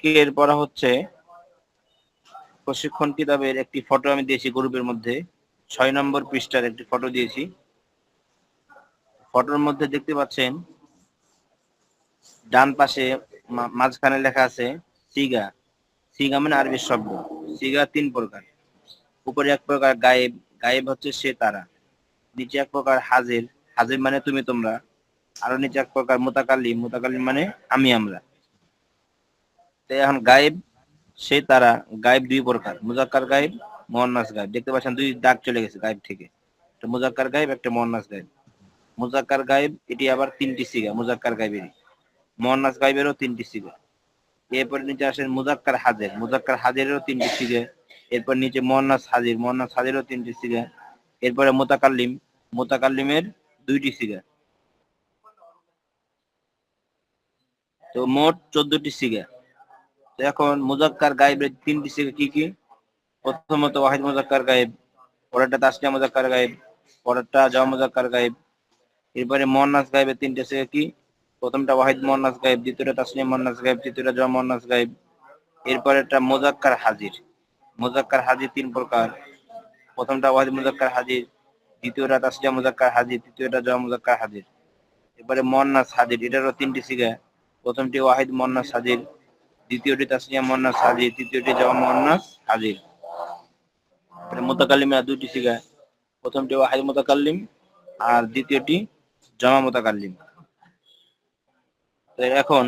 আজকের পড়া হচ্ছে প্রশিক্ষণ কিতাবের একটি ফটো আমি দিয়েছি গ্রুপের মধ্যে 6 নম্বর পৃষ্ঠার একটি ফটো দিয়েছি। ফটোর মধ্যে দেখতে পাচ্ছেন ডান পাশে মাঝখানে লেখা আছে সিগা। সিগা মানে আরবি শব্দ। সিগা 3 প্রকার। উপরে এক প্রকার গায়েব, গায়েব হচ্ছে সে তারা। নিচে এক প্রকার হাজির, হাজির মানে তুমি তোমরা। আরো নিচে এক প্রকার মুতাকাল্লিম, মুতাকাল্লিম মানে আমি আমরা। তো এখন গায়েব সে তারা, গায়েব 2 প্রকার, মুজাক্কার গায়েব, মুয়ান্নাস গায়েব। দেখতে পাচ্ছেন 2 দাগ চলে গেছে গায়েব থেকে, একটা মুজাক্কার গায়েব, একটা মুয়ান্নাস গায়েব। মুজাক্কার গায়েব এটি আবার 3টি সিগা, মুজাক্কার গায়েবেরই। মুয়ান্নাস গায়েবেরও 3টি সিগা। এরপর নিচে আসেন মুজাক্কার হাজির, মুজাক্কার হাজিরেরও 3টি সিগা। এরপর নিচে মুয়ান্নাস হাজির, মুয়ান্নাস হাজিরেরও 3টি সিগা। এরপরে মুতাকাল্লিম, মুতাকাল্লিমের 2টি সিগা। তো মোট 14টি সিগা। তো এখন মুজাক্কার গায়েবের 3টি সিগা কি কি? প্রথমত ওয়াহিদ মুজাক্কার গায়েব, পরেরটা তাসনিয়া মুজাক্কার গায়েব, পরেরটা জামা মুজাক্কার গায়েব। এরপরে মুয়ান্নাস গায়েবের 3টে সিগা কি? প্রথমটা ওয়াহিদ মুয়ান্নাস গায়েব, দ্বিতীয়টা তাসনিয়া মুয়ান্নাস গায়েব, তৃতীয়টা জামা মুয়ান্নাস গায়েব। এরপরেরটা মুজাক্কার হাজির। মুজাক্কার হাজির 3 প্রকার। প্রথমটা ওয়াহিদ মুজাক্কার হাজির, দ্বিতীয়টা তাসনিয়া মুজাক্কার হাজির, তৃতীয়টা জামা মুজাক্কার হাজির। এরপরে মুয়ান্নাস হাজির, এটারও 3টি সিগা। প্রথমটি ওয়াহিদ মুয়ান্নাস হাজির, দ্বিতীয়টি তাসনিয়া মুয়ান্নাস হাজির, তৃতীয়টি জামা মুয়ান্নাস হাজির। মুতাকাল্লিমের 2টি সিগা। প্রথমটি ওয়াহিদ মুতাকাল্লিম আর দ্বিতীয়টি জামা মুতাকাল্লিম। তো এখন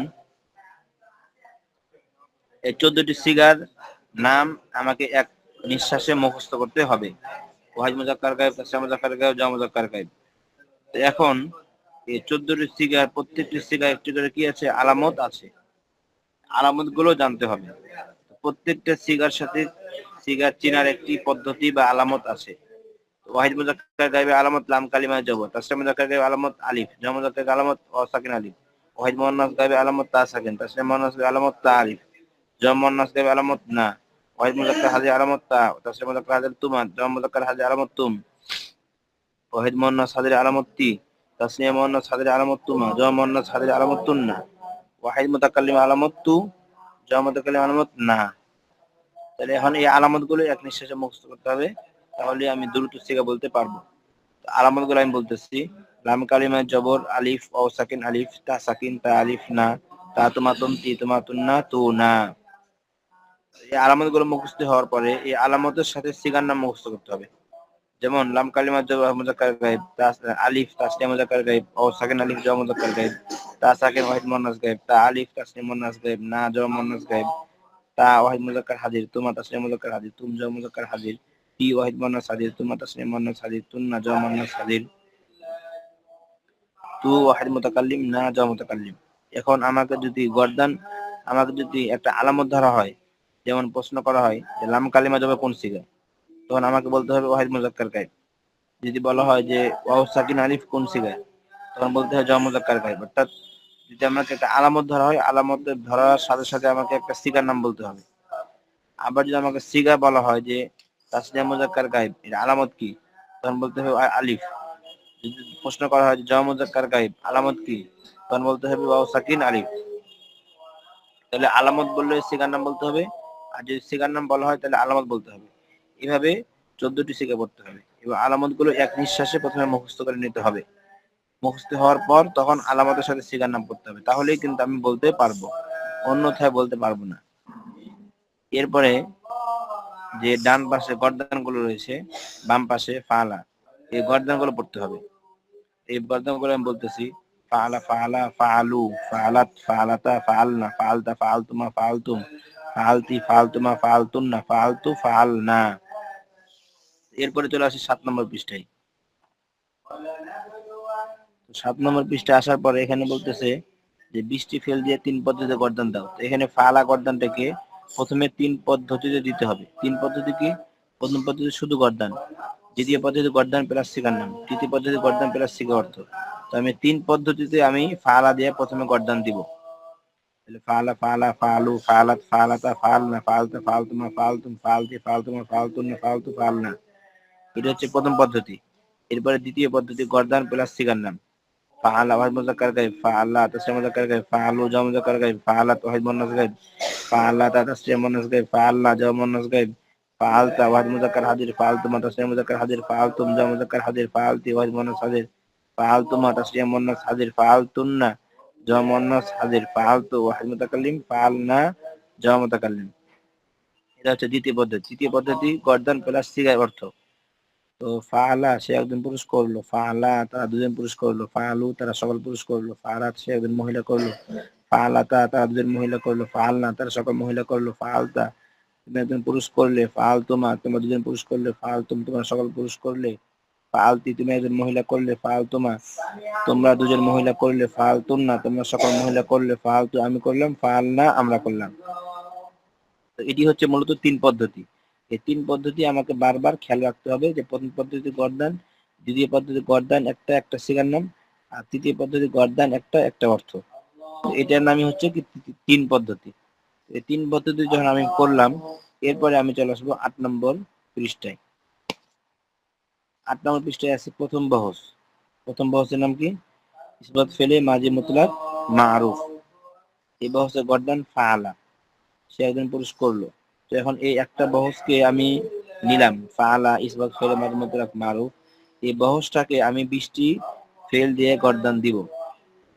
এই 14টি সিগার নাম আমাকে এক নিঃশ্বাসে মুখস্থ করতে হবে। ওয়াহিদ মুজাক্কার গায়েব, তাসনিয়া মুজাক্কার গায়েব, জামা মুজাক্কার গায়েব। তো এখন এই 14টি সিগার, প্রত্যেকটি সিগার একটি করে কি আছে? আলামত আছে। আলামত গুলো জানতে হবে। প্রত্যেকটা সিগার সাথে সিগার চিনার একটি পদ্ধতি বা আলামত আছে। ওয়াহিদ মুজাক্কার গায়েবের আলামত লাম কালিমা জবর, তাসনিয়া মুজাক্কার গায়েবের আলামত আলিফ, জামা মুজাক্কার গায়েবের আলামত সাকিন আলিফ, ওয়াহিদ মুয়ান্নাস গায়েবের আলামত তা সাকিন, তাসনিয়া মুয়ান্নাস গায়েবের আলামত তা আলিফ, জামা মুয়ান্নাস গায়েবের আলামত না, ওয়াহিদ মুজাক্কার হাজির আলামত তা, তাসনিয়া মুজাক্কার হাজির তুমা, জামা মুজাক্কার হাজির আলামত তুম, ওয়াহিদ মুয়ান্নাস হাজির আলামত তি, তাসনিয়া মুয়ান্নাস হাজির আলামত তুমা, জামা মুয়ান্নাস হাজির আলামত তুন্না, ওয়াহিদ মুতাকাল্লিম আলামত তু, জামা মুতাকাল্লিম আলামত না। তাহলে এখন এই আলামত গুলো এক নিঃশ্বাসে মুখস্থ করতে হবে, তাহলে আমি দ্রুত সিগা বলতে পারবো। আলামত গুলো আমি বলতেছি। লাম কালিমা জবর আলিফ ও সাকিন আলিফ, তা সাকিন তা আলিফ না, তা তুমাতুন তি তুমাতুন না তু না। এই আলামত গুলো মুখস্থ হওয়ার পরে এই আলামতের সাথে সিগার নাম মুখস্থ করতে হবে। যেমন লাম কালিমা জবর মুজাক্কার গায়েব, তা আলিফ তাসনিয়া মুজাক্কার গায়েব, ও সাকিন আলিফ জামা মুজাক্কার গায়েব, তা সাকিন ওয়াহিদ মুয়ান্নাস গায়েব, তা আলিফ তাসনিয়া মুয়ান্নাস গায়েব, না জামা মুয়ান্নাস গায়েব, তা ওয়াহিদ মুজাক্কার হাজির, তুমা তাসনিয়া মুজাক্কার হাজির, তুম জামা মুজাক্কার হাজির, তি ওয়াহিদ মুয়ান্নাস হাজির, তুমা তাসনিয়া মুয়ান্নাস হাজির, তুন্না জামা মুয়ান্নাস হাজির, তু ওয়াহিদ মুতাকাল্লিম, না জামা মুতাকাল্লিম। এখন আমাকে যদি একটা আলামত ধরা হয়, যেমন প্রশ্ন করা হয় যে লাম কালিমা যাবে কোন সিগা, তখন আমাকে বলতে হবে ওয়াহিদ মুজাক্কার গায়েব। যদি বলা হয় যে ওয়াও সাকিন আলিফ কোন সিগা, তখন বলতে হয় জামা মুজাক্কার গায়েব। অর্থাৎ যদি আমাকে একটা আলামত ধরা হয়, আলামতের ধরার সাথে সাথে আমাকে একটা সিগার নাম বলতে হবে। আবার যদি আমাকে সিগা বলা হয় যে তাসনিয়া মুজাক্কার গায়েব, এর আলামত কি, তখন বলতে হবে আলিফ। যদি প্রশ্ন করা হয় যে জামা মুজাক্কার গায়েব আলামত কি, তখন বলতে হবে ওয়াও সাকিন আলিফ। তাহলে আলামত বললে সিগার নাম বলতে হবে, আর যদি সিগার নাম বলা হয় তাহলে আলামত বলতে হবে। এভাবে 14টি সিগা পড়তে হবে এবং আলামত গুলো এক নিঃশ্বাসে প্রথমে মুখস্থ করে নিতে হবে। মুখস্থ হওয়ার পর তখন আলামতের সাথে সিগার নাম পড়তে হবে, তাহলেই কিন্তু আমি বলতে পারবো, অন্যথায় বলতে পারবো না। এরপরে যে ডান পাশে গর্দান গুলো রয়েছে, বাম পাশে ফালা, এই গর্দান গুলো পড়তে হবে। এই গর্দান গুলো আমি বলতেছি। ফালা ফালা ফালু, ফালাত ফালাতা ফালনা, ফালতা ফালতুমা ফালতুম, ফালতি ফালতুমা ফালতুন্না, ফালতু ফালনা। এরপরে চলে আসি 7 নম্বর পৃষ্ঠায়। 7 নম্বর পৃষ্ঠায় আসার পরে এখানে বলতেছে যে 20টি ফেল দিয়ে 3 পদ্ধতিতে গর্দান দাও। তো এখানে ফালা গর্দানটাকে প্রথমে 3 পদ্ধতিতে দিতে হবে। 3 পদ্ধতি কি? প্রথম পদ্ধতি শুধু গর্দান, দ্বিতীয় পদ্ধতি গর্দান প্লাস সিগার নাম, তৃতীয় পদ্ধতি গর্দান প্লাস সিগা অর্থ। তো আমি 3 পদ্ধতিতে আমি ফালা দিয়ে প্রথমে গর্দান দিব। তাহলে ফালা ফালা ফালু, ফালাত ফালাতা ফালনা, ফালতা ফালতুমা ফালতুম, ফালতি ফালতুমা ফালতুন্না, ফালতু ফালনা। এটা হচ্ছে প্রথম পদ্ধতি। এরপরে দ্বিতীয় পদ্ধতি গর্দান প্লাস সিগার নাম। ফাআলা ওয়াহিদ মুযাক্কার গায়ব, ফাআলা তাসনিয়া মুযাক্কার গায়ব, ফাআলু জামা মুযাক্কার গায়ব, ফাআলাত ওয়াহিদ মুয়ান্নাস গায়ব, ফাআলাতা তাসরিয়া মুন্নাস গায়ব, ফাআল্লা জামা মুন্নাস গায়ব, ফাআলতা ওয়াহিদ মুযাক্কার হাজির, ফাআলতুমা তাসরিয়া মুযাক্কার হাজির, ফাআলতুম জামা মুযাক্কার হাজির, ফাআলতি ওয়াহিদ মুন্নাস হাজির, ফাআলতুমা তাসরিয়া মুন্নাস হাজির, ফাআলতুন্না জামা মুন্নাস হাজির, ফাআলতু ওয়াহিদ মুতাকাল্লিম, ফাআলনা জামা মুতাকাল্লিম। এটা হচ্ছে দ্বিতীয় পদ্ধতি। তৃতীয় পদ্ধতি গর্দান প্লাস সিগার অর্থ। তো ফাআলা সে একজন পুরুষ করলো, ফাআলা তারা দুজন পুরুষ করলো, ফাআলু তারা সকল পুরুষ করলো, ফাআলাত সে একজন মহিলা করলো, ফাআলাতা তারা দুজন মহিলা করলো, ফাআলনা তারা সকল মহিলা করলো, ফাআলতা তুমি একজন পুরুষ করলে, ফাআলতুমা তোমরা দুজন পুরুষ করলে, ফাআলতুম তোমরা সকল পুরুষ করলে, ফাআলতি তুমি একজন মহিলা করলে, ফাআলতুমা তোমরা দুজন মহিলা করলে, ফাআলতুন্না তোমরা সকল মহিলা করলে, ফাআলতু আমি করলাম, ফাআলনা আমরা করলাম। তো এটি হচ্ছে মূলত তিন পদ্ধতি। এই তিন পদ্ধতি আমাকে বারবার খেয়াল রাখতে হবে যে প্রথম পদ্ধতি গর্দান, দ্বিতীয় পদ্ধতি গর্দান একটা একটা সিগার নাম, আর তৃতীয় পদ্ধতি গর্দান একটা একটা অর্থ। তো এটার নামই হচ্ছে কি তিন পদ্ধতি। এই তিন পদ্ধতি যখন আমি করলাম, এরপরে আমি চলে আসবো ৮ নম্বর পৃষ্ঠায়। ৮ নম্বর পৃষ্ঠায় আছে প্রথম বহস। প্রথম বহসের নাম কি? ইসবাত ফেলে মাজি মুতলাক মারুফ। এই বহসের গর্দান ফাআলা সে একজন পুরুষ করলো। তো এখন এই একটা বহসকে আমি নিলাম, ফাআলা ইসবাত ফেলে মাজি মুতলাক মারুফ। এই বহসটাকে আমি ২০টি ফেল দিয়ে গর্দান দিব।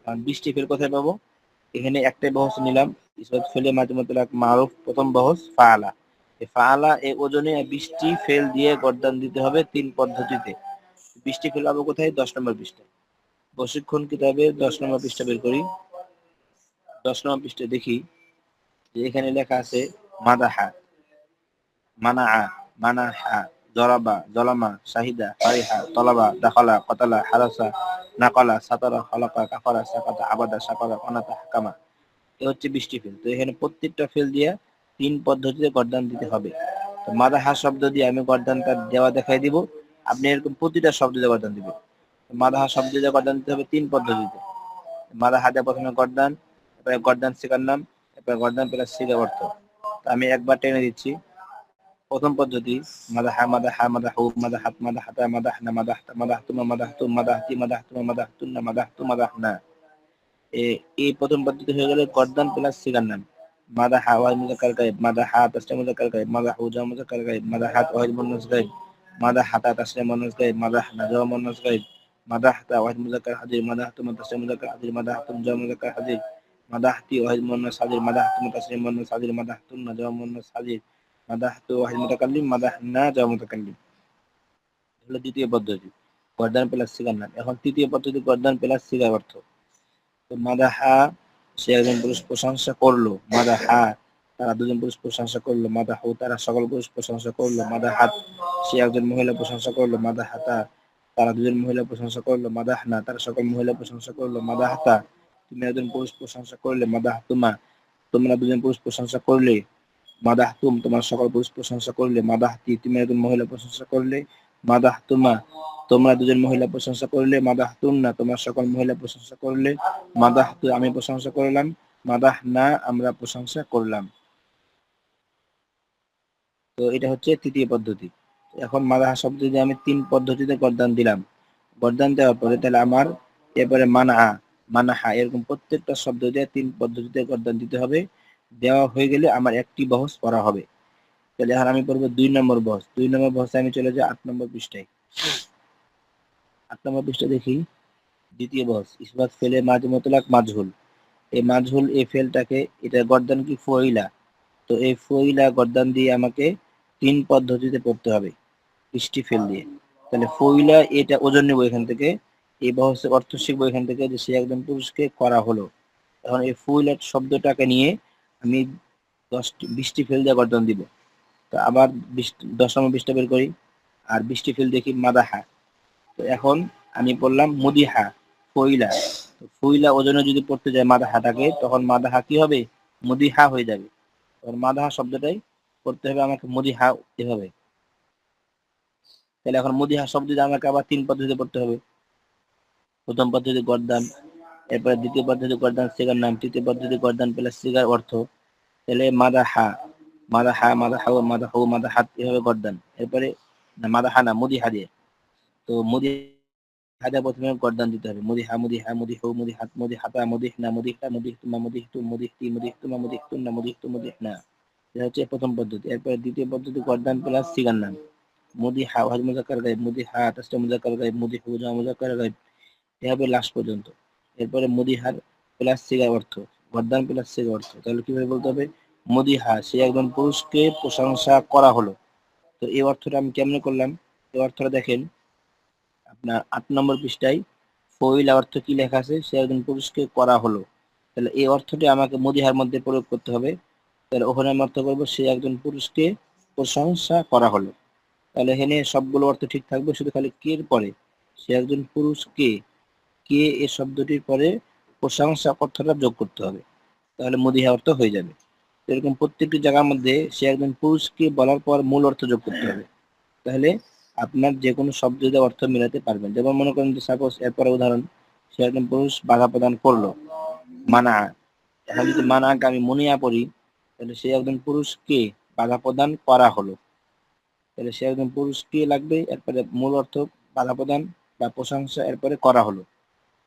কারণ ২০টি ফেল কোথায় পাবো? এখানে একটাই বহস নিলাম, ইসবাত ফেলে মাজি মুতলাক মারুফ প্রথম বহস ফাআলা। এই ফাআলা এই ওজনে ২০টি ফেল দিয়ে গর্দান দিতে হবে তিন পদ্ধতিতে। ২০টি ফেল পাবো কোথায়? ১০ নম্বর পৃষ্ঠায়। প্রশিক্ষণ কিতাবে ১০ নম্বর পৃষ্ঠা বের করি। ১০ নম্বর পৃষ্ঠায় দেখি যে এখানে লেখা আছে মাদাহা, মানাআ, মানাহা, জরাবা, জলামা, শাহিদা, ফারিহা, তলাবা, দাখালা, কতালা, হারাসা, নাকালা, সাতারা, খালাকা, কাফারা, সাকাতা, আবাদা, সাকারা, অনাতা, হাকামা। এ হচ্ছে ২০টি ফেল। তো এখানে প্রত্যেকটা ফেল দিয়ে তিন পদ্ধতিতে গর্দান দিতে হবে। তো মাদাহা শব্দ দিয়ে আমি গর্দানটা দেওয়া দেখাই দিব, আপনি এরকম প্রতিটা শব্দ দিয়ে গর্দান দিবেন। মাদাহা শব্দ দিয়ে গর্দান দিতে হবে তিন পদ্ধতিতে। মাদাহা দিয়ে প্রথমে গর্দান, এরপরে গর্দান সিগার নাম, এরপরে গর্দান প্লাস সিগার অর্থ। আমি একবার টেনে দিচ্ছি। প্রথম পদ্ধতি মাদাহা, মাদাহা, মাদাহু, মাদাহাত, মাদাহাতা, মাদাহনা, মাদাহতা, মাদাহতুমা, মাদাহতুম, মাদাহতি, মাদাহতুমা, মাদাহতুন্না, মাদাহতু, মাদাহনা। এই প্রথম পদ্ধতি হয়ে গেল গর্দান প্লাস সিগার নাম। মাদাহা ওয়াহিদ মুযাক্কার গায়ব, মাদাহা তাসনিয়া মুযাক্কার গায়ব, মাদাহু জামা মুযাক্কার গায়ব, মাদাহাত ওয়াহিদ মুন্নাস গায়ব, মাদাহাতা তাসনিয়া মুন্নাস গায়ব, মাদাহনা জামা মুন্নাস গায়ব, মাদাহতা ওয়াহিদ মুযাক্কার হাজির, মাদাহতুমা তাসনিয়া মুযাক্কার হাজির, মাদাহতুম জামা মুযাক্কার হাজির, মাদাহতি ওয়াহিদ মুন্নাস হাজির, মাদাহতুমা তাসনিয়া মুন্নাস হাজির, মাদাহতুন্না জামা মুন্নাস হাজির, মাদাহতু ওয়াহিদ মুতাকাল্লিম, মাদাহনা জামা মুতাকাল্লিম। হলো দ্বিতীয় পদ্ধতি গর্দান প্লাস সিগার নাম। এখন তৃতীয় পদ্ধতি গর্দান প্লাস সিগার অর্থ। তো মাদাহা সে একজন পুরুষ প্রশংসা করলো, মাদাহা তারা দুজন পুরুষ প্রশংসা করলো, মাদাহু তারা সকল পুরুষ প্রশংসা করলো, মাদাহাত সে একজন মহিলা প্রশংসা করলো, মাদাহাতা তারা দুজন মহিলা প্রশংসা করলো, মাদাহনা তারা সকল মহিলা প্রশংসা করলো, মাদাহাতা তুমি একজন পুরুষ প্রশংসা করলে, মাদাহতুমা তোমরা দুজন পুরুষ প্রশংসা করলে, মাদাহতুম তোমার সকল পুরুষ প্রশংসা করলে, মাদাহতি তুমি একজন মহিলা প্রশংসা করলে, মাদাহতুমা তোমরা দুজন মহিলা প্রশংসা করলে, মাদাহতুন্না তোমার সকল মহিলা প্রশংসা করলে, মাদাহতু আমি প্রশংসা করলাম, মাদাহনা আমরা প্রশংসা করলাম। তো এটা হচ্ছে তৃতীয় পদ্ধতি। এখন মাদাহা শব্দ দিয়ে আমি তিন পদ্ধতিতে গর্দান দিলাম। গর্দান দেওয়ার পরে তাহলে আমার এরপরে মানাহা, মানাহা এরকম প্রত্যেকটা শব্দ দিয়ে তিন পদ্ধতিতে গর্দান দিতে হবে। দেওয়া হয়ে গেলে আমার একটি বহস পড়া হবে। তাহলে এখন আমি পড়বো ২ নম্বর বহস। ২ নম্বর বহসে আমি চলে যাই ৮ নম্বর পৃষ্ঠায়। ৮ নম্বর পৃষ্ঠা দেখি দ্বিতীয় বহস ইসবাত ফেলে মাঝ মুতলাক মাজহুল। এই মাজহুল এই ফেলটাকে এটা গর্দান কি ফুইলা। তো এই ফুইলা গর্দান দিয়ে আমাকে তিন পদ্ধতিতে পড়তে হবে ২০টি ফেল দিয়ে। তাহলে ফুইলা এটা ওজন নেব এখান থেকে, এই বহসের অর্থ শিখবো এখান থেকে যে সে একজন পুরুষকে করা হলো। এখন এই ফুইলা শব্দটাকে নিয়ে আমি ২০টি ফেল দিয়ে গর্দান দিব। তো আবার ১০ নম্বর পৃষ্ঠা বের করি আর ২০টি ফেল দেখি মাদাহা। তো এখন আমি বললাম মুদিহা ফইলা। তো ফইলা ওজনে যদি পড়তে যায় মাদাহাটাকে তখন মাদাহা কি হবে? মুদিহা হয়ে যাবে। তখন মাদাহা শব্দটাই পড়তে হবে আমাকে মুদিহা এভাবে। তাহলে এখন মুদিহা শব্দ দিয়ে আমাকে আবার তিন পদ্ধতিতে পড়তে হবে। প্রথম পদ্ধতি গর্দান, এরপরে দ্বিতীয় পদ্ধতি গর্দান সিগার নাম, তৃতীয় পদ্ধতি গর্দান প্লাস সিগার অর্থ। তাহলে মাদাহা, মাদাহা, মাদাহাউ, মাদাহু, মাদাহাত এভাবে গর্দান। এরপরে না মাদাহা না মুদিহা দিয়ে। তো মুদিহা হাদা প্রথমে গর্দান দিতে হবে। মুদিহা মুদিহা মুদিহু মুদিহাত মুদিহাতা মুদিহনা মুদিহতা মুদিহতুমা মুদিহতু মুদিহতি মুদিহতুমা মুদিহতুন্না মুদিহতু মুদিহনা। এটা হচ্ছে প্রথম পদ্ধতি। এরপরে দ্বিতীয় পদ্ধতি গর্দান প্লাস সিগার নাম। মুদিহা ওয়াহিদ মুযাক্কার গায়ব, মুদিহা তাসনীয়া মুযাক্কার গায়ব, মুদিহু জামা মুযাক্কার গায়ব, এভাবে লাস্ট পর্যন্ত। এরপরে মুদিহার প্লাস সিগার অর্থ, গর্দান প্লাস সিগার অর্থ। তাহলে কিভাবে বলতে হবে? মুদিহা সে একজন পুরুষকে প্রশংসা করা হলো। তো এই অর্থটা আমি কেমনে করলাম? এই অর্থটা দেখেন আপনার ৮ নম্বর পৃষ্ঠায় ফইলা অর্থ কি লেখা আছে? সে একজন পুরুষকে করা হলো। তাহলে এই অর্থটি আমাকে মুদিহার মধ্যে প্রয়োগ করতে হবে। তাহলে ওখানে আমি অর্থ করবো সে একজন পুরুষকে প্রশংসা করা হলো। তাহলে এখানে সবগুলো অর্থ ঠিক থাকবে, শুধু খালি কে এর পরে সে একজন পুরুষকে, কে এ শব্দটির পরে প্রশংসা অর্থটা যোগ করতে হবে। তাহলে মুদিহা অর্থ হয়ে যাবে। এরকম প্রত্যেকটি জায়গার মধ্যে সে একজন পুরুষকে বলার পর মূল অর্থ যোগ করতে হবে। তাহলে আপনার যে কোনো শব্দ দিয়ে অর্থ মিলাতে পারবেন। যেমন মনে করেন যে সাপোজ এরপরে উদাহরণ, সে একজন পুরুষ বাধা প্রদান করলো, মানা। এখন যদি মানাকে আমি মুনিয়া পড়ি, তাহলে সে একজন পুরুষকে বাধা প্রদান করা হলো। তাহলে সে একজন পুরুষকে লাগবে, এরপরে মূল অর্থ বাধা প্রদান বা প্রশংসা, এরপরে করা হলো।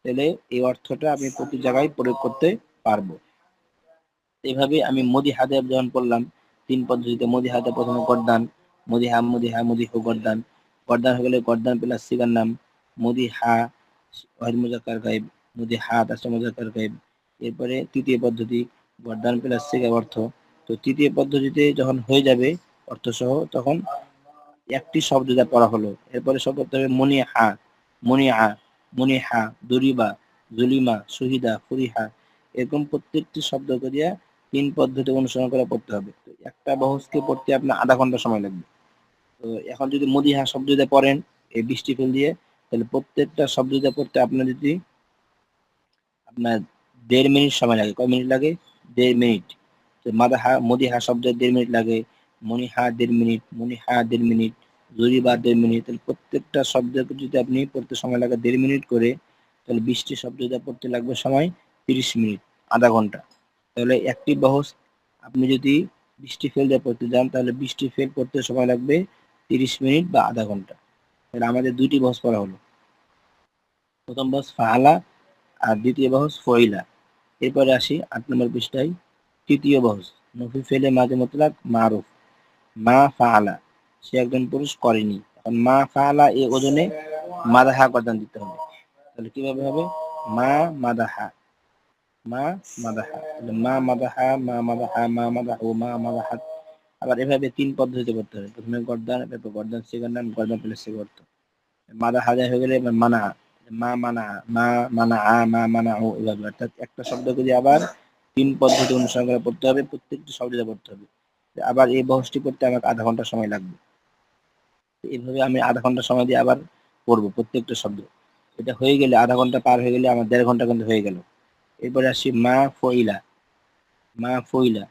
তাহলে এই অর্থটা আমি প্রতি জায়গায় প্রয়োগ করতে পারবো। এইভাবে আমি মুদিহাদে যখন পড়লাম ৩ পদ্ধতিতে, মুদিহাদে প্রথমে গর্দান, মুদিহা মুদিহা মুদিহু গর্দান, গর্দান হয়ে গেলে গর্দান প্লাস সিগার নাম, মুদিহা ওয়াহিদ মুযাক্কার গায়ব, মুদিহা তাসনীয়া মুযাক্কার গায়ব। এরপরে তৃতীয় পদ্ধতি গর্দান প্লাস সিগার অর্থ। তো তৃতীয় পদ্ধতিতে যখন হয়ে যাবে অর্থ সহ, তখন একটি শব্দ যা পড়া হলো। এরপরে শব্দ করতে হবে মুনিহা, মুনিআ, মুনিহা, দুরিবা, জুলিমা, সুহিদা, ফুরিহা। এরকম প্রত্যেকটি শব্দ করিয়া ৩ পদ্ধতি অনুসরণ করে পড়তে হবে। তো একটা বহজকে পড়তে আপনার আধা ঘন্টা সময় লাগবে। তো এখন যদি মুদিহা শব্দ দিয়ে পড়েন এই ২০টি ফেল দিয়ে, তাহলে প্রত্যেকটা শব্দ দিয়ে পড়তে আপনার যদি আপনার ১.৫ মিনিট সময় লাগে। কয় মিনিট লাগে? ১.৫ মিনিট। তো মাদাহা মুদিহা শব্দের ১.৫ মিনিট লাগে, মুনিহা ১.৫ মিনিট, মুনিহা ১.৫ মিনিট, জুরিবা ১.৫ মিনিট। তাহলে প্রত্যেকটা শব্দকে যদি আপনি পড়তে সময় লাগে ১.৫ মিনিট করে, তাহলে ২০টি শব্দ দিয়ে পড়তে লাগবে সময় ৩০ মিনিট, আধা ঘন্টা। তাহলে একটি বহজ আপনি যদি ২০টি ফেল দিয়ে পড়তে যান, তাহলে ২০টি ফেল পড়তে সময় লাগবে ৩০ মিনিট বা আধা ঘন্টা। তাহলে আমাদের ২টি বহজ পড়া হলো। প্রথম বহজ ফাআলা আর দ্বিতীয় বহজ ফইলা। এরপরে আসি ৮ নম্বর পৃষ্ঠায় তৃতীয় বহজ, নফি ফেলে মাঝে মুতলাক মারুফ, মা ফাআলা সে একজন পুরুষ করেনি। এখন মা ফাআলা এ ওজনে মাদাহা গর্দান দিতে হবে। তাহলে কিভাবে হবে? মা মাদাহা, মা মাদাহা। তাহলে মা মাদাহা, মা মাদাহা, মা মাদাহু, মা মাদাহাত। আবার এভাবে ৩ পদ্ধতিতে করতে হবে। প্রথমে গর্দান, এরপর গর্দান সিগার নাম, গর্দান প্লাস সিগার অর্থ। মাদাহা যায় হয়ে গেলে এবার মানা, মা মানা, মা মানা, মা মানাহু, এভাবে। অর্থাৎ একটা শব্দকে দিয়ে আবার ৩ পদ্ধতি অনুসরণ করে পড়তে হবে, প্রত্যেকটি শব্দ দিয়ে পড়তে হবে। আবার এই বহজটি করতে আমাকে আধা ঘন্টা সময় লাগবে। এইভাবে আমি আধা ঘন্টা সময় দিয়ে আবার পড়বো প্রত্যেকটা শব্দ। এটা হয়ে গেলে আধা ঘন্টা পার হয়ে গেলে আমার ১.৫ ঘন্টা কিন্তু হয়ে গেল। এরপরে আসি মা ফইলা, মা ফইলা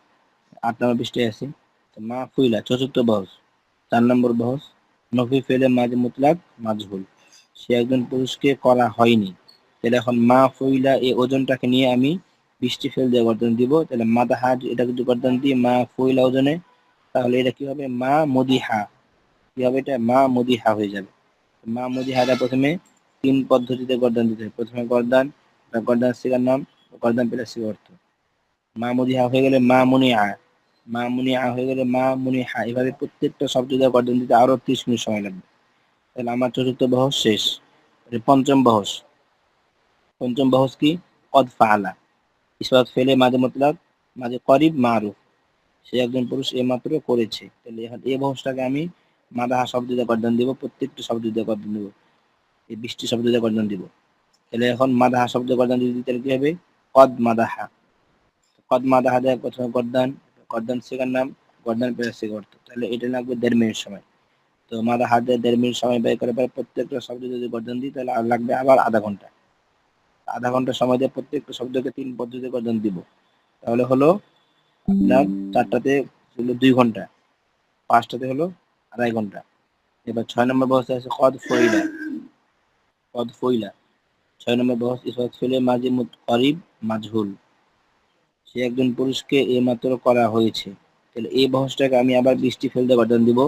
৮ নম্বর পৃষ্ঠায় আছে। তো মা ফইলা চতুর্থ বহজ, ৪ নম্বর বহজ, নফি ফেলে মাঝে মুতলাক মাজহুল সে একজন পুরুষকে করা হয়নি। তাহলে এখন মা ফইলা এই ওজনটাকে নিয়ে আমি ২০টি ফেল দিয়ে গর্দন দিব। তাহলে মাদাহা এটা যদি গর্দন দিই মা ফইলা ওজনে, তাহলে এটা কি হবে? মা মুদিহা। কি হবে এটা? মা মুদিহা হয়ে যাবে। মা মুদিহাটা প্রথমে ৩ পদ্ধতিতে গর্দান দিতে হবে। প্রথমে গর্দান, গর্দান সিগার নাম, গর্দান প্লাস সিগার অর্থ। মা মুদিহা হয়ে গেলে মা মুনিআ, মা মুনিআ হয়ে গেলে মা মুনিহা। এভাবে প্রত্যেকটা শব্দ দিয়ে গর্দন দিতে আরো ৩০ মিনিট সময় লাগবে। তাহলে আমার চতুর্থ বহজ শেষ। পঞ্চম বহজ, পঞ্চম বহজ কি? কদ ফাআলা ইসবাত ফেলে মাঝে মতলব মাঝে করিব মারুফ সে একজন পুরুষ এইমাত্র করেছে। তাহলে এখন এই বহজটাকে আমি মাদাহা শব্দ দিয়ে গর্দন দিব, প্রত্যেকটি শব্দ দিয়ে গর্দন দিব, এই ২০টি শব্দ দিয়ে গর্দন দিব। তাহলে এখন মাদাহা শব্দ গর্দন দিয়ে দিতে কি হবে? কদ মাদাহা। কদ মাদাহা দেয় প্রথমে গর্দান, গর্দান শেখার নাম, গর্দান প্লাস শেখা অর্থ। তাহলে এটা লাগবে ১.৫ মিনিট সময়। তো মাদাহা দিয়ে ১.৫ মিনিট সময় ব্যয় করে পরে প্রত্যেকটা শব্দ যদি গর্দন দিই, তাহলে আর লাগবে আবার আধা ঘন্টা। আধা ঘন্টা সময় দিয়ে প্রত্যেকটা শব্দকে ৩ পদ্ধতিতে গর্দন দিব। তাহলে হলো আপনার ৪টাতে হলো ২ ঘন্টা, ৫টাতে হলো আড়াই ঘন্টা। এবার ৬ নম্বর বহজে আছে কদ ফইলা, কদ ফইলা ৬ নম্বর বহজ ইসবাত ফেলে মাঝে করিব মাজহুল সে একজন পুরুষকে এইমাত্র করা হয়েছে। তাহলে এই বহজটাকে আমি আবার ২০টি ফেল দিয়ে গর্দন দিব।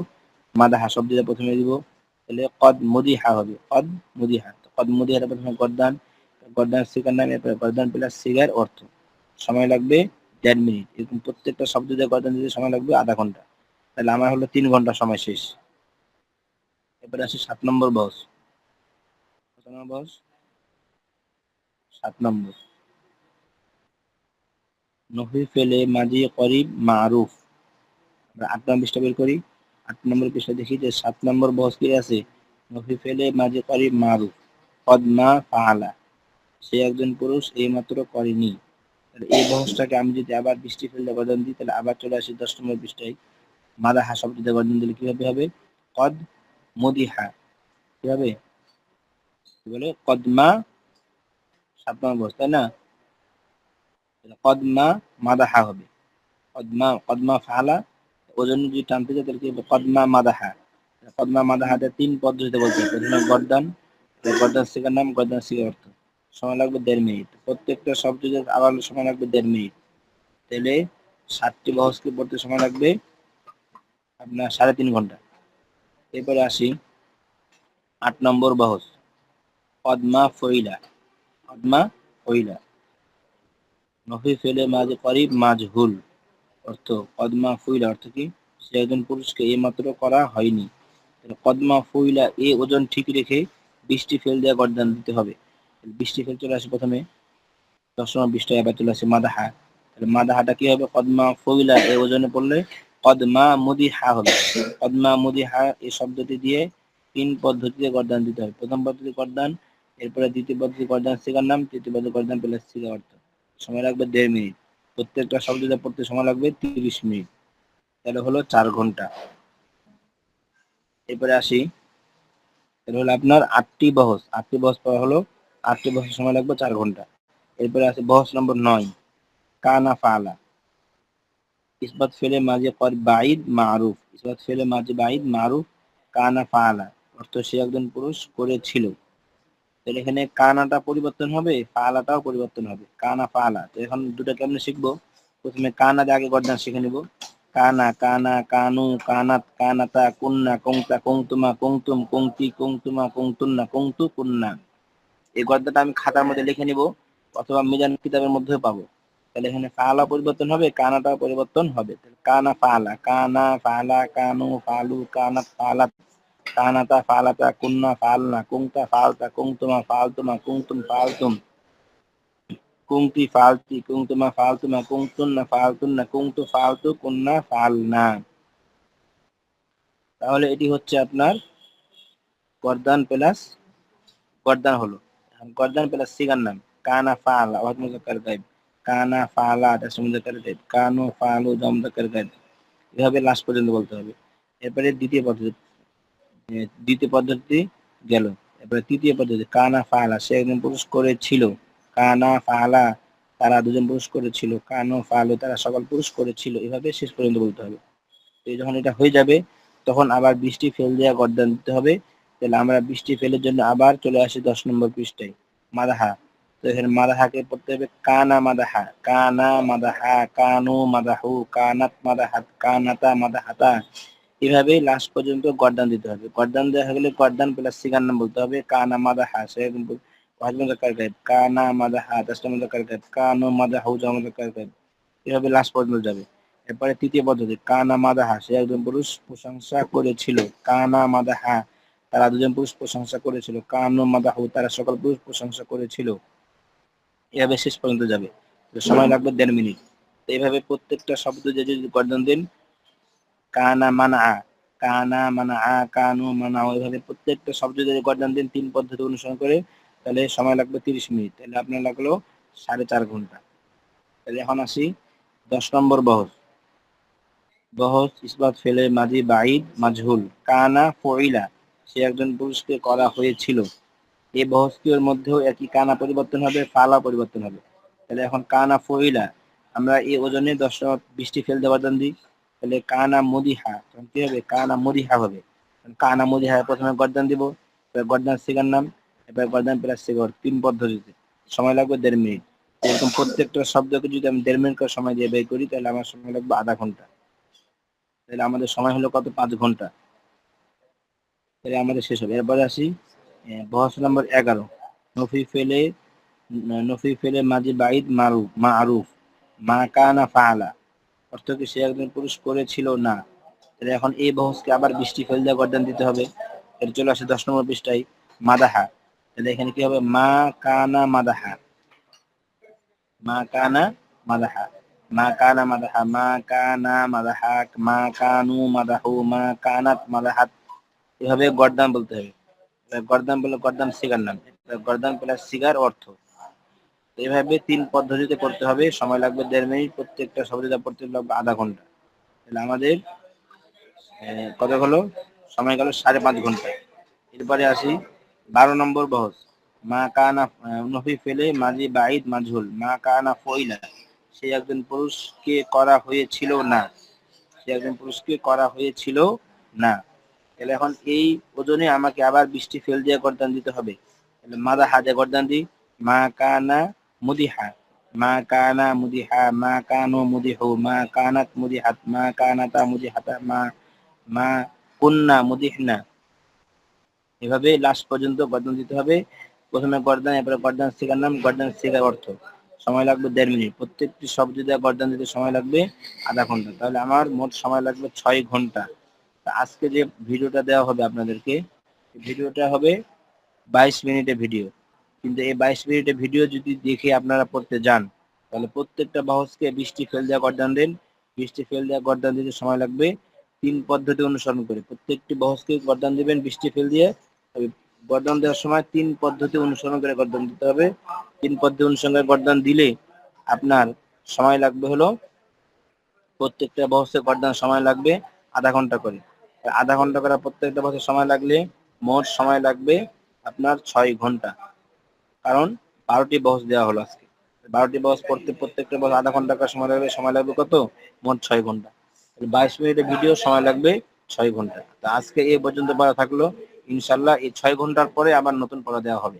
মাদাহা শব্দ দিয়ে প্রথমে দিব, তাহলে কদ মুদিহা হবে, কদ মুদিহা। কদ মুদিহার প্রথমে গর্দান, গর্দান সিগার নাম, এরপরে গর্দান প্লাস সিগার অর্থ। সময় লাগবে 1.5 মিনিট। এরকম প্রত্যেকটা শব্দ দিয়ে গর্দান দিতে সময় লাগবে আধা ঘন্টা। তাহলে আমার হলো 3 ঘন্টা সময় শেষ। এবারে আসি 7 নম্বর বহস। কত নম্বর বহস? 7 নম্বর। নফি ফেলে মাজি করিব মারুফ। আমরা 8 নম্বর পৃষ্ঠা বের করি। 8 নম্বর পৃষ্ঠা দেখি যে 7 নম্বর বহস কি আছে। নফি ফেলে মাজি করিব মারুফ কদ মা ফাআলা, সে একজন পুরুষ এইমাত্র করেনি। তাহলে এই বহসটাকে আমি যদি আবার বৃষ্টি ফেললে গর্দন দিই, তাহলে আবার চলে আসি 10 নম্বর পৃষ্ঠায়। মাদাহা শব্দতে গর্দন দিলে কিভাবে হবে? কদ মুদিহা। কিভাবে? কি বলে? কদমা 7 নম্বর বহস, তাই না? কদমা মাদাহা হবে। কদমা কদমা ফাআলা ওজন যদি টানতে যায় তাহলে কি হবে? কদমা মাদাহা। কদমা মাদাহাতে 3 পদ্ধতিতে বলতে হবে। প্রথমে গর্দান, গর্দান শিখার নাম, গর্দান শিখার অর্থ। সময় লাগবে 1.5 মিনিট। প্রত্যেকটা শব্দ আবার সময় লাগবে 1.5 মিনিট। তাহলে 7টি বহসকে পড়তে সময় লাগবে আপনার 3.5 ঘন্টা। এরপরে আসি 8 নম্বর বহস। কদমা ফইলা। কদমা ফইলা নফি ফেলে মাঝে করিব মাজহুল অর্থ। কদমা ফুইলা অর্থ কি? সে একজন পুরুষকে এইমাত্র করা হয়নি। কদমা ফুইলা এ ওজন ঠিক রেখে 20টি ফেল দেওয়া গর্দান দিতে হবে। 20টি ফেল চলে আসে প্রথমে 10 নম্বর পৃষ্ঠায়, আবার চলে আসে মাদাহা। তাহলে মাদাহাটা কি হবে? কদমা ফুইলা এ ওজনে পড়লে কদমা মুদিহা হবে। কদমা মুদিহা এই শব্দটি দিয়ে 3 পদ্ধতিতে গর্দান দিতে হবে। প্রথম পদ্ধতি গর্দান, এরপরে দ্বিতীয় পদ্ধতি গর্দান সিগার নাম, তৃতীয় পদ্ধতি গর্দান প্লাস সিগার অর্থ। সময় লাগবে 1.5 মিনিট। প্রত্যেকটা শব্দটা পড়তে সময় লাগবে 30 মিনিট। তাহলে হলো 4 ঘন্টা। এরপরে আসি, এটা হলো আপনার 8টি বহস। 8টি বহস পড়া হলো, 8টি বহসের সময় লাগবে 4 ঘন্টা। এরপরে আছে বহস নম্বর 9, কানা ফালা। ইসবাত ফেলে মাঝে কর বাইদ মারুফ। ইসবাত ফেলে মাঝে বাইদ মারুফ কানা ফালা অর্থ সে একজন পুরুষ করেছিল। তাহলে এখানে কানাটা পরিবর্তন হবে, ফালাটাও পরিবর্তন হবে। কানা ফালা। তো এখন দুটো কেমনে শিখবো? প্রথমে কানা দিয়ে আগে গর্দান শিখে নিব। কানা কানা কানু কানাত কানাতা কুন্না কুংতা কুংতুমা কুংতুম কুংতি কুংতুমা কুংতুন্না কুংতু কুন্না। এই গদ্যটা আমি খাতার মধ্যে লিখে নিব অথবা মিজান কিতাবের মধ্যেও পাবো। তাহলে এখানে ফালা পরিবর্তন হবে, কানাটাও পরিবর্তন হবে। কানা ফালা, কানা ফালা, কানু ফালু, কানাত ফালাত, কানাতা ফালাতা, কুন্না ফালনা, কুংতা ফালতা, কুংতুমা ফালতুমা, কুংতুম ফালতুম, কুংতি ফালতি, কুংতুমা ফালতুমা, কুংতুন্না ফালতুন্না, কুংতু ফালতু, কুন্না ফালনা। তাহলে এটি হচ্ছে আপনার গর্দান প্লাস গর্দান হলো। গর্দান প্লাস সিগার নাম। কানা ফালা ওয়াহিদ মুজাক্কার গায়ব, কানা ফালা তাসমিয়া মুজাক্কার গায়ব, কানু ফালু জাম মুজাক্কার গায়ব। এভাবে লাস্ট পর্যন্ত বলতে হবে। এরপরে দ্বিতীয় পদ্ধতি গেল। এরপরে তৃতীয় পদ্ধতি কানা ফালা, সে একজন পুরুষ করেছিল। কানা ফালা তারা দুজন পুরুষ করেছিল। কানু ফালু তারা সকল পুরুষ করেছিল। এভাবে শেষ পর্যন্ত বলতে হবে। তো যখন এটা হয়ে যাবে তখন আবার 20টি ফেল দেওয়া গর্দান দিতে হবে। তাহলে আমরা 20টি ফেলের জন্য আবার চলে আসি 10 নম্বর পৃষ্ঠায়, মাদাহা। তো এখানে মাদাহাকে পড়তে হবে কানা মাদাহা, কানা মাদাহা, কানু মাদাহু, কানাত মাদাহাত, কানাতা মাদাহাতা। এভাবেই লাস্ট পর্যন্ত গর্দান দিতে হবে। গর্দান দেওয়া হয়ে গেলে গর্দান প্লাস সিগার নাম বলতে হবে। কানা মাদাহা সে ওয়াহিদ মুজাক্কার গায়ব, কানা মাদাহা তাসমিয়া মুজাক্কার গায়ব, কানু মাদাহু জাম মুজাক্কার গায়ব। এভাবে লাস্ট পর্যন্ত যাবে। এরপরে তৃতীয় পদ্ধতি কানা মাদাহা, সে একজন পুরুষ প্রশংসা করেছিল। কানা মাদাহা তারা দুজন পুরুষ প্রশংসা করেছিল। কানু মাদাহু তারা সকল পুরুষ প্রশংসা করেছিল। এভাবে শেষ পর্যন্ত যাবে। তো সময় লাগবে 1.5 মিনিট। তো এইভাবে প্রত্যেকটা শব্দ যে যদি গর্দন দেন, কানা মানা, কানা মানা, কানু মানা, ওইভাবে প্রত্যেকটা শব্দ যদি গর্দন দেন 3 পদ্ধতি অনুসরণ করে, তাহলে সময় লাগবে 30 মিনিট। তাহলে আপনার লাগলো 4.5 ঘন্টা। তাহলে এখন আসি 10 নম্বর বহস। বহস ইসবাত ফেলে মাজি বাইদ মাজহুল কানা ফইলা, সে একজন পুরুষকে করা হয়েছিল। এই বহসটির মধ্যেও একই কানা পরিবর্তন হবে, ফালা পরিবর্তন হবে। তাহলে এখন কানা ফইলা আমরা এই ওজনে 20টি ফেল দেওয়ার দান দিই। তাহলে কানা মুদিহা তখন কি হবে? কানা মুদিহা হবে। কানা মুদিহা প্রথমে গর্দান দিব, গর্দান সিগার নাম, এবার গর্দান প্লাস সিগর 3 পদ্ধতিতে। সময় লাগবে 1.5 মিনিট। এরকম প্রত্যেকটা শব্দকে যদি আমি 1.5 মিনিট করে সময় দিয়ে বের করি তাহলে আমার সময় লাগবে আধা ঘন্টা। তাহলে আমাদের সময় হলো কত? 5 ঘন্টা। তাহলে আমাদের শেষ হবে। এরপরে আসি বহস নম্বর 11, নফি ফেলে মাজি বাইদ মারুফ মা কানা ফাআলা, অর্থ কি সে একজন পুরুষ করেছিল না। তাহলে এখন এই বহসকে আবার 20টি ফেল দিয়ে গর্দান দিতে হবে। এর চলে আসে 10 নম্বর পৃষ্ঠায় মাদাহা। তাহলে এখানে কি হবে, মা কানা মাদাহা, মা কানা মাদাহা, মা কানা মাদাহা, মা কানা মাদাহাক, মা কানু মাদাহু, মা কানাত মাদাহাত। এভাবে গর্দান বলতে হবে। গর্দান বলে গর্দান সিগার নাম, গর্দান প্লাস সিগার অর্থ। এইভাবে 3 পদ্ধতিতে করতে হবে। সময় লাগবে 1.5 মিনিট, প্রত্যেকটা শব্দটা পড়তে লাগবে আধা ঘন্টা। তাহলে আমাদের কত হলো, সময় গেল 5.5 ঘন্টা। এরপরে আসি 12 নম্বর বহস, মা কানা নফি ফেলে মাজি বাইদ মাজহুল মা কানা ফইলা, সে একজন পুরুষকে করা হয়েছিল না, সে একজন পুরুষকে করা হয়েছিল না। তাহলে এখন এই ওজনে আমাকে আবার 20টি ফেল দিয়ে গর্দান দিতে হবে। তাহলে মাদা হাজে গর্দান দিই, মা কানা মুদিহা, মা কানা মুদিহা, মা কানু মুদিহু, মা কানাত মুদিহাত, মা কানাতা মুদিহাতা, মা কুন্না মুদিহনা। এভাবে লাস্ট পর্যন্ত গর্দান দিতে হবে। প্রথমে গর্দান, এরপরে গর্দান শিখার নাম, গর্দান শিখার অর্থ। সময় লাগবে 1.5 মিনিট, প্রত্যেকটি শব্দ দিয়ে গর্দান দিতে সময় লাগবে আধা ঘন্টা। তাহলে আমার মোট সময় লাগবে 6 ঘন্টা। আজকে যে ভিডিওটা দেওয়া হবে আপনাদেরকে, ভিডিওটা হবে 22 মিনিটের ভিডিও। কিন্তু এই 22 মিনিটের ভিডিও যদি দেখে আপনারা পড়তে যান, তাহলে প্রত্যেকটা বাহসকে 20টি ফেল দিয়ে গর্দান দেন। 20টি ফেল দিয়ে গর্দান দিতে সময় লাগবে 3 পদ্ধতি অনুসরণ করে। প্রত্যেকটি বাহসকে গর্দান দিবেন 20টি ফেল দিয়ে। গর্দান দেওয়ার সময় 3 পদ্ধতি অনুসরণ করে গর্দান দিতে হবে। 3 পদ্ধতি অনুসরণ করে গর্দান দিলে আপনার সময় লাগবে হলো, প্রত্যেকটা বহসে গর্দান সময় লাগবে আধা ঘন্টা করে। আধা ঘন্টা করে প্রত্যেকটা বহসে সময় লাগলে মোট সময় লাগবে আপনার 6 ঘন্টা। কারণ 12টি বহস দেওয়া হলো আজকে। 12টি বহস পড়তে প্রত্যেকটা বহস আধা ঘন্টা করে সময় লাগবে কত, মোট 6 ঘন্টা। 22 মিনিটের ভিডিও সময় লাগবে 6 ঘন্টা। তা আজকে এই পর্যন্ত পড়া থাকলো। ইনশাল্লাহ এই 6 ঘন্টার পরে আবার নতুন পড়া দেওয়া হবে।